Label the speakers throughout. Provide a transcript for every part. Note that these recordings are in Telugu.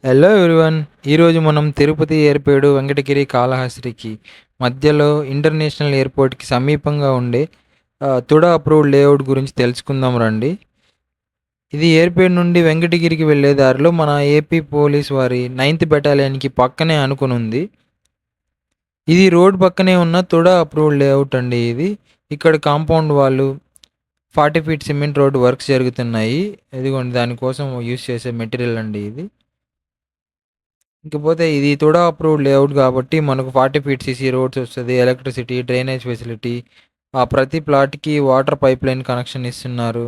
Speaker 1: Hello everyone. ఈరోజు మనం తిరుపతి ఎయిర్‌పోర్ట్, వెంకటగిరి, కాళహస్తికి మధ్యలో ఇంటర్నేషనల్ ఎయిర్‌పోర్ట్‌కి సమీపంగా ఉండే తుడా అప్రూవ్డ్ లేఅవుట్ గురించి తెలుసుకుందాం రండి. ఇది ఎయిర్‌పోర్ట్ నుండి వెంకటగిరికి వెళ్ళే దారిలో మన ఏపీ పోలీస్ వారి 9థ్ బెటాలియన్‌కి పక్కనే ఆనుకునుంది. ఇది రోడ్ పక్కనే ఉన్న తుడా అప్రూవ్డ్ లేఅవుట్ అండి ఇది. ఇక్కడ కాంపౌండ్ వాలు, 40 ఫీట్ సిమెంట్ రోడ్ వర్క్స్ జరుగుతున్నాయి. ఇదిగోండి దానికోసం యూజ్ చేసే మెటీరియల్ అండి ఇది. ఇకపోతే ఇది తుడా అప్రూవ్డ్ లేఅవుట్ కాబట్టి మనకు 40 ఫీట్ సీసీ రోడ్స్ వస్తది. ఎలక్ట్రిసిటీ, డ్రైనేజ్ ఫెసిలిటీ, ప్రతి ప్లాట్‌కి వాటర్ పైప్‌లైన్ కనెక్షన్ ఇస్తున్నారు.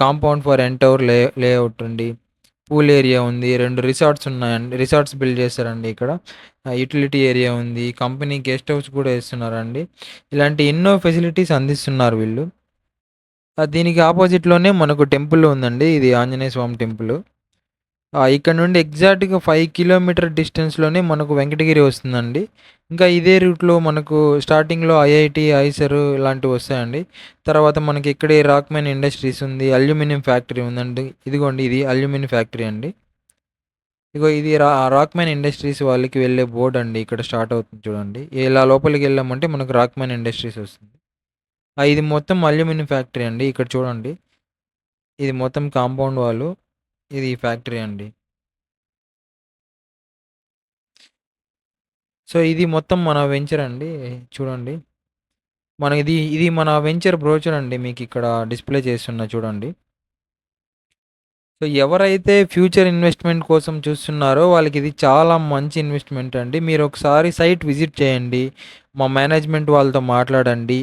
Speaker 1: కాంపౌండ్ ఫర్ ఎంటైర్ లేఅవుట్ అండి. పూల్ ఏరియా ఉంది. 2 రిసార్ట్స్ ఉన్నాయండి. రిసార్ట్స్ బిల్డ్ చేశారండి ఇక్కడ. యుటిలిటీ ఏరియా ఉంది. కంపెనీ గెస్ట్ హౌస్ కూడా ఇస్తున్నారండి. ఇలాంటి ఎన్నో ఫెసిలిటీస్ అందిస్తున్నారు వీళ్ళు. దీనికి అపోజిట్‌లోనే మనకు టెంపుల్ ఉందండి. ఇది ఆంజనేయ స్వామి టెంపుల్. ఇక్కడ నుండి ఎగ్జాక్ట్‌గా 5 కిలోమీటర్ డిస్టెన్స్‌లోనే మనకు వెంకటగిరి వస్తుందండి. ఇంకా ఇదే రూట్‌లో మనకు స్టార్టింగ్‌లో ఐఐటీ, ఐసర్ ఇలాంటివి వస్తాయండి. తర్వాత మనకి ఇక్కడే రాక్‌మెన్ ఇండస్ట్రీస్ ఉంది. అల్యూమినియం ఫ్యాక్టరీ ఉందండి. ఇదిగోండి ఇది అల్యూమినియం ఫ్యాక్టరీ అండి. ఇగో ఇది రాక్‌మెన్ ఇండస్ట్రీస్ వాళ్ళకి వెళ్ళే బోర్డ్ అండి. ఇక్కడ స్టార్ట్ అవుతుంది చూడండి. ఇలా లోపలికి వెళ్ళామంటే మనకు రాక్‌మెన్ ఇండస్ట్రీస్ వస్తుంది. ఇది మొత్తం అల్యూమినియం ఫ్యాక్టరీ అండి. ఇక్కడ చూడండి. ఇది మొత్తం కాంపౌండ్ వాలు. ఇది ఫ్యాక్టరీ అండి. సో, ఇది మొత్తం మన వెంచర్ అండి. చూడండి. ఇది మన వెంచర్ బ్రోచర్ అండి. మీకిక్కడ డిస్‌ప్లే చేసున్నా చూడండి. సో, ఎవరైతే ఫ్యూచర్ ఇన్వెస్ట్‌మెంట్ కోసం చూస్తున్నారో వాళ్ళకిది చాలా మంచి ఇన్వెస్ట్‌మెంట్ అండి. మీరొకసారి సైట్ విజిట్ చేయండి. మా మేనేజ్‌మెంట్ వాళ్ళతో మాట్లాడండి.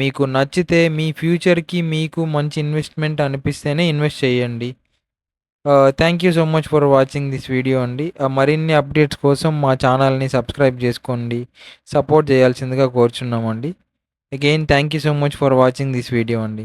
Speaker 1: మీకు నచ్చితే మీ ఫ్యూచర్‌కి మీకు మంచి ఇన్వెస్ట్‌మెంట్ అనిపిస్తేనే ఇన్వెస్ట్ చేయండి. Thank you so much for watching this video అండి. మరిన్ని అప్డేట్స్ కోసం మా ఛానల్‌ని సబ్స్క్రైబ్ చేసుకోండి. సపోర్ట్ చేయాల్సిందిగా కోరుచున్నామండి. Again thank you so much for watching this video అండి.